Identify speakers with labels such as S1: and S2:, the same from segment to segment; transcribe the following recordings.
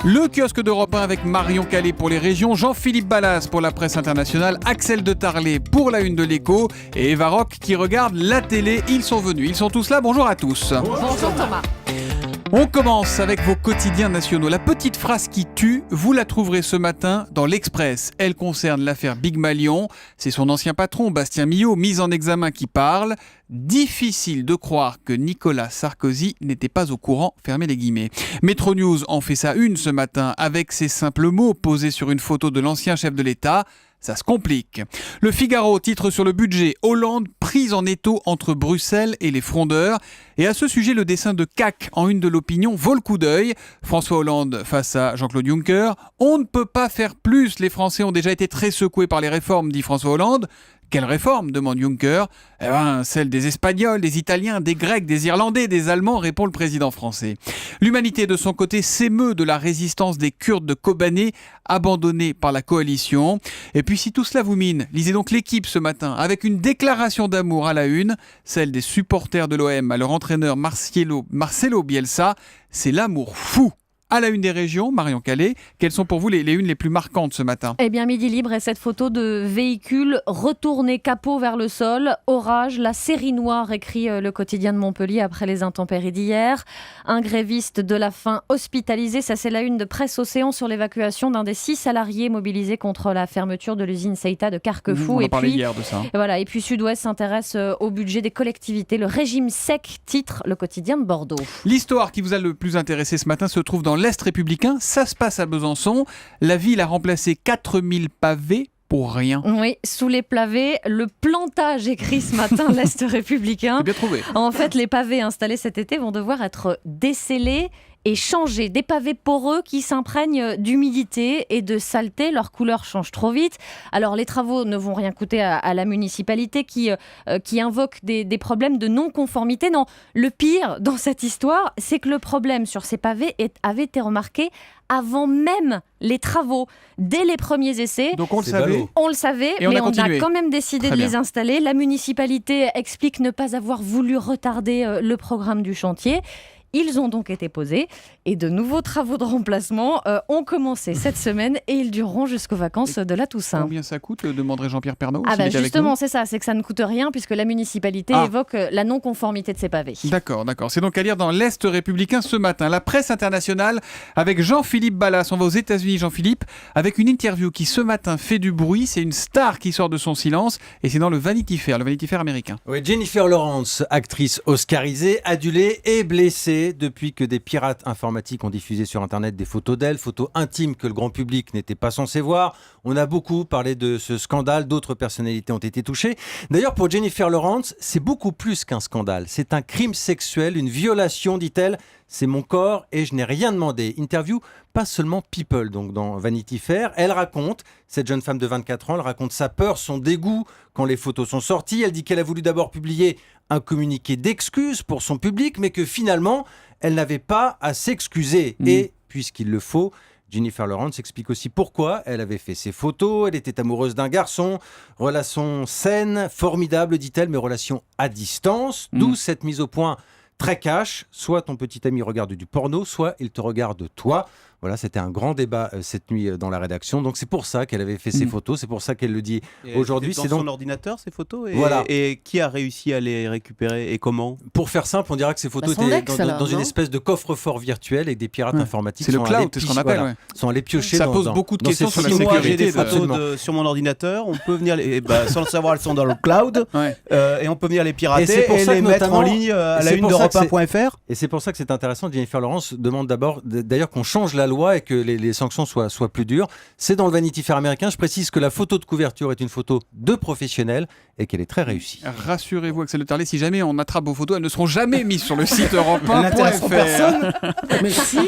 S1: Le kiosque d'Europe 1 avec Marion Calais pour les régions, Jean-Philippe Ballas pour la presse internationale, Axel de Tarlet pour la une de l'Écho et Eva Rock qui regarde la télé. Ils sont venus, ils sont tous là, bonjour à tous.
S2: Bonjour Thomas.
S1: On commence avec vos quotidiens nationaux. La petite phrase qui tue, vous la trouverez ce matin dans l'Express. Elle concerne l'affaire Big Malion. C'est son ancien patron, Bastien Millot, mis en examen qui parle. Difficile de croire que Nicolas Sarkozy n'était pas au courant, fermez les guillemets. Metro News en fait sa une ce matin avec ces simples mots posés sur une photo de l'ancien chef de l'État. Ça se complique. Le Figaro titre sur le budget, Hollande prise en étau entre Bruxelles et les frondeurs. Et à ce sujet, le dessin de CAC en une de l'opinion vaut le coup d'œil. François Hollande face à Jean-Claude Juncker. On ne peut pas faire plus. Les Français ont déjà été très secoués par les réformes, dit François Hollande. Quelle réforme demande Juncker. Celle des Espagnols, des Italiens, des Grecs, des Irlandais, des Allemands, répond le président français. L'Humanité, de son côté, s'émeut de la résistance des Kurdes de Kobané, abandonnés par la coalition. Et puis, si tout cela vous mine, lisez donc l'Équipe ce matin, avec une déclaration d'amour à la une, celle des supporters de l'OM à leur entraîneur Marcelo Bielsa. C'est l'amour fou. À la une des régions, Marion Calais, quelles sont pour vous les unes les plus marquantes ce matin ?
S2: Eh bien, Midi Libre est cette photo de véhicule retourné capot vers le sol. Orage, la série noire, écrit le quotidien de Montpellier après les intempéries d'hier. Un gréviste de la faim hospitalisé, ça c'est la une de Presse Océan sur l'évacuation d'un des 6 salariés mobilisés contre la fermeture de l'usine Seita de Carquefou.
S1: On en parlait hier de ça.
S2: Voilà, et puis Sud-Ouest s'intéresse au budget des collectivités. Le régime sec, titre le quotidien de Bordeaux.
S1: L'histoire qui vous a le plus intéressé ce matin se trouve dans l'Est républicain, ça se passe à Besançon. La ville a remplacé 4000 pavés pour rien.
S2: Oui, sous les pavés, le plantage, écrit ce matin l'Est républicain.
S1: C'est bien trouvé.
S2: En fait, les pavés installés cet été vont devoir être descellés et changés. Des pavés poreux qui s'imprègnent d'humidité et de saleté. Leur couleur change trop vite. Alors, les travaux ne vont rien coûter à la municipalité qui invoque des problèmes de non-conformité. Non, le pire dans cette histoire, c'est que le problème sur ces pavés avait été remarqué avant même les travaux, dès les premiers essais.
S1: Donc on le savait.
S2: On le savait, mais on a quand même décidé
S1: Très
S2: de
S1: bien.
S2: les installer. La municipalité explique ne pas avoir voulu retarder le programme du chantier. Ils ont donc été posés et de nouveaux travaux de remplacement ont commencé cette semaine et ils dureront jusqu'aux vacances de la Toussaint.
S1: Combien ça coûte, demanderait Jean-Pierre Pernaut
S2: Justement, c'est ça, c'est que ça ne coûte rien puisque la municipalité évoque la non-conformité de ces pavés.
S1: D'accord. C'est donc à lire dans l'Est républicain ce matin. La presse internationale avec Jean-Philippe Ballas. On va aux États-Unis, Jean-Philippe, avec une interview qui ce matin fait du bruit. C'est une star qui sort de son silence et c'est dans le Vanity Fair américain.
S3: Oui, Jennifer Lawrence, actrice oscarisée, adulée et blessée depuis que des pirates informatiques ont diffusé sur Internet des photos d'elle, photos intimes que le grand public n'était pas censé voir. On a beaucoup parlé de ce scandale, d'autres personnalités ont été touchées. D'ailleurs, pour Jennifer Lawrence, c'est beaucoup plus qu'un scandale. C'est un crime sexuel, une violation, dit-elle. C'est mon corps et je n'ai rien demandé. Interview, pas seulement People, donc dans Vanity Fair. Elle raconte, cette jeune femme de 24 ans, elle raconte sa peur, son dégoût quand les photos sont sorties. Elle dit qu'elle a voulu d'abord publier un communiqué d'excuses pour son public, mais que finalement, elle n'avait pas à s'excuser. Et, puisqu'il le faut, Jennifer Lawrence explique aussi pourquoi elle avait fait ces photos. Elle était amoureuse d'un garçon. Relation saine, formidable, dit-elle, mais relation à distance. D'où cette mise au point très cash. Soit ton petit ami regarde du porno, soit il te regarde toi. Voilà, c'était un grand débat cette nuit dans la rédaction. Donc c'est pour ça qu'elle avait fait ces photos, c'est pour ça qu'elle le dit aujourd'hui.
S4: C'est dans son ordinateur ces photos
S3: Voilà.
S4: Et qui a réussi à les récupérer et comment ?
S3: Pour faire simple, on dira que ces photos étaient dans une espèce de coffre-fort virtuel et que des pirates informatiques
S1: c'est le cloud, c'est ce qu'on appelle.
S3: Sont allés piocher
S1: ça
S3: dans
S1: pose beaucoup de questions sur la
S4: Si moi j'ai
S1: sécurité.
S4: des photos sur mon ordinateur, on peut venir sans le savoir, elles sont dans le cloud et on peut venir les pirater et les mettre en ligne à la une d'Europe1.fr.
S3: Et c'est pour ça que c'est intéressant. Jennifer Lawrence demande d'abord d'ailleurs qu'on change la loi et que les sanctions soient plus dures. C'est dans le Vanity Fair américain. Je précise que la photo de couverture est une photo de professionnel et qu'elle est très réussie.
S1: Rassurez-vous, Axel de Tarlet, si jamais on attrape vos photos, elles ne seront jamais mises sur le site Europe1.fr.
S5: Mais si.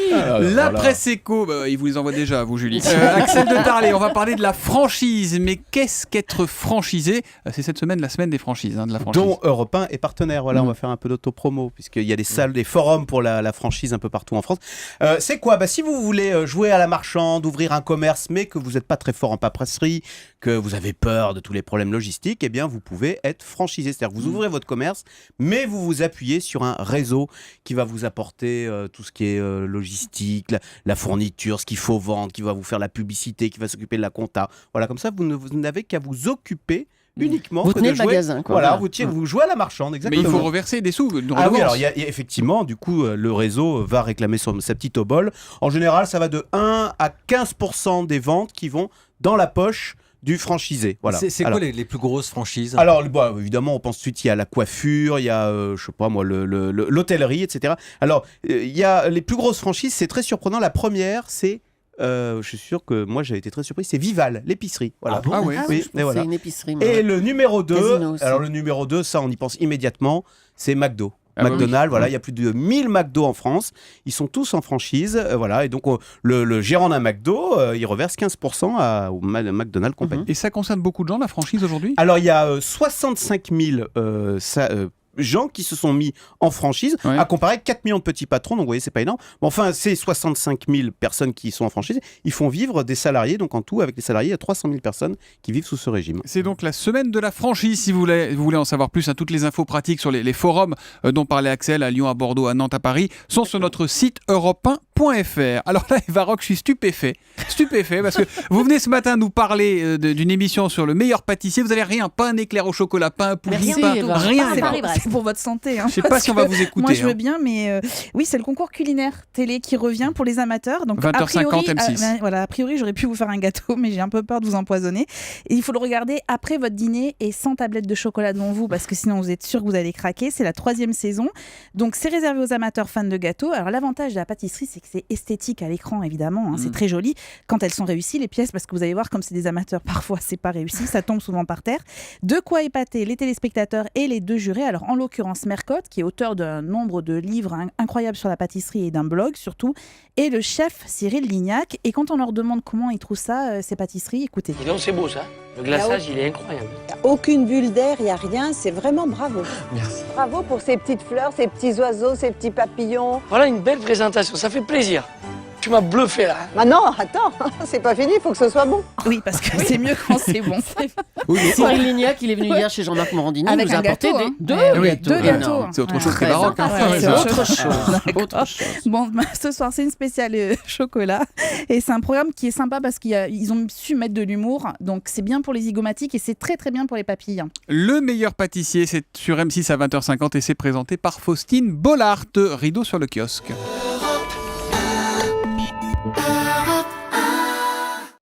S1: La presse éco, il vous les envoie déjà, vous Julie. Axel de Tarlet, on va parler de la franchise. Mais qu'est-ce qu'être franchisé ? C'est cette semaine la semaine des franchises, de la franchise.
S4: Dont Europe1 est partenaire. Voilà, on va faire un peu d'autopromo puisqu'il y a des salles, des forums pour la franchise un peu partout en France. C'est quoi ? Si vous voulez jouer à la marchande, ouvrir un commerce, mais que vous n'êtes pas très fort en paperasserie, que vous avez peur de tous les problèmes logistiques, eh bien, vous pouvez être franchisé. C'est-à-dire que vous ouvrez votre commerce, mais vous vous appuyez sur un réseau qui va vous apporter tout ce qui est logistique, la fourniture, ce qu'il faut vendre, qui va vous faire la publicité, qui va s'occuper de la compta. Voilà, comme ça, vous n'avez qu'à vous occuper uniquement
S5: vous tenez
S4: de
S5: le magasin, quoi.
S4: Voilà, vous jouez à la marchande, exactement.
S1: Mais il faut reverser des sous.
S4: Ah oui, alors effectivement, du coup, le réseau va réclamer sa petite obole. En général, ça va de 1 à 15% des ventes qui vont dans la poche du franchisé. Voilà.
S3: C'est quoi les plus grosses franchises?
S4: Alors, évidemment, on pense tout de suite, il y a la coiffure, il y a, je sais pas moi, l'hôtellerie, etc. Alors, il y a les plus grosses franchises, c'est très surprenant. La première, c'est je suis sûr que moi j'ai été très surpris, c'est Vival, l'épicerie. Voilà.
S1: Ah ouais.
S4: Oui,
S5: c'est
S4: voilà.
S5: une épicerie.
S4: Et le numéro 2,
S5: Casino
S4: le numéro 2, ça on y pense immédiatement, c'est McDo.
S1: Ah bah
S4: McDonald's,
S1: oui.
S4: voilà, il y a plus de 1000 McDo en France. Ils sont tous en franchise, voilà. Et donc le gérant d'un McDo, il reverse 15% au McDonald's Company.
S1: Et ça concerne beaucoup de gens, la franchise aujourd'hui?
S4: Alors il y a 65 000 gens qui se sont mis en franchise, à comparer 4 millions de petits patrons, donc vous voyez, c'est pas énorme. Mais enfin, ces 65 000 personnes qui sont en franchise, ils font vivre des salariés, donc en tout, avec les salariés, il y a 300 000 personnes qui vivent sous ce régime.
S1: C'est donc la semaine de la franchise, si vous voulez en savoir plus. Toutes les infos pratiques sur les forums dont parlait Axel, à Lyon, à Bordeaux, à Nantes, à Paris, sont sur notre site europe1.fr. Alors là, Eva Rock, je suis stupéfait, parce que vous venez ce matin nous parler d'une émission sur le meilleur pâtissier. Vous n'avez rien, pas un éclair au chocolat, pas un pudding,
S2: Rien.
S6: C'est pour votre santé.
S1: Je sais pas si on va vous écouter.
S6: Moi, je veux bien, mais oui, c'est le concours culinaire télé qui revient pour les amateurs. Donc,
S1: 20h50 M6.
S6: Voilà, a priori, j'aurais pu vous faire un gâteau, mais j'ai un peu peur de vous empoisonner. Et il faut le regarder après votre dîner et sans tablette de chocolat devant vous, parce que sinon, vous êtes sûr que vous allez craquer. C'est la 3e saison. Donc, c'est réservé aux amateurs fans de gâteaux. Alors, l'avantage de la pâtisserie, c'est que c'est esthétique à l'écran, évidemment. C'est très joli quand elles sont réussies, les pièces, parce que vous allez voir, comme c'est des amateurs, parfois, c'est pas réussi. Ça tombe souvent par terre. De quoi épater les téléspectateurs et les 2 jurés. Alors, en l'occurrence, Mercotte, qui est auteur d'un nombre de livres incroyables sur la pâtisserie et d'un blog surtout, et le chef Cyril Lignac. Et quand on leur demande comment ils trouvent ça, ces pâtisseries, écoutez.
S7: Dis donc, c'est beau ça. Le glaçage, il est incroyable.
S8: Il n'y a aucune bulle d'air, il n'y a rien, c'est vraiment bravo.
S7: Merci.
S8: Bravo pour ces petites fleurs, ces petits oiseaux, ces petits papillons.
S7: Voilà une belle présentation, ça fait plaisir. Tu m'as bluffé là.
S8: Ah non, attends, c'est pas fini, il faut que ce soit bon.
S6: Oui, parce que c'est mieux quand c'est bon.
S5: Cyril Lignac, il est venu hier chez Jean-Marc Morandini,
S6: Avec
S5: il nous a
S6: un
S5: apporté
S6: gâteau,
S5: deux
S6: gâteaux.
S5: énormes.
S1: C'est autre chose que
S5: Très
S1: baroque.
S5: C'est autre chose.
S6: Bon, ce soir, c'est une spéciale chocolat. Et c'est un programme qui est sympa parce qu'ils ont su mettre de l'humour. Donc, c'est bien pour les zygomatiques et c'est très, très bien pour les papilles.
S1: Le meilleur pâtissier, c'est sur M6 à 20h50 et c'est présenté par Faustine Bollard. Rideau sur le kiosque.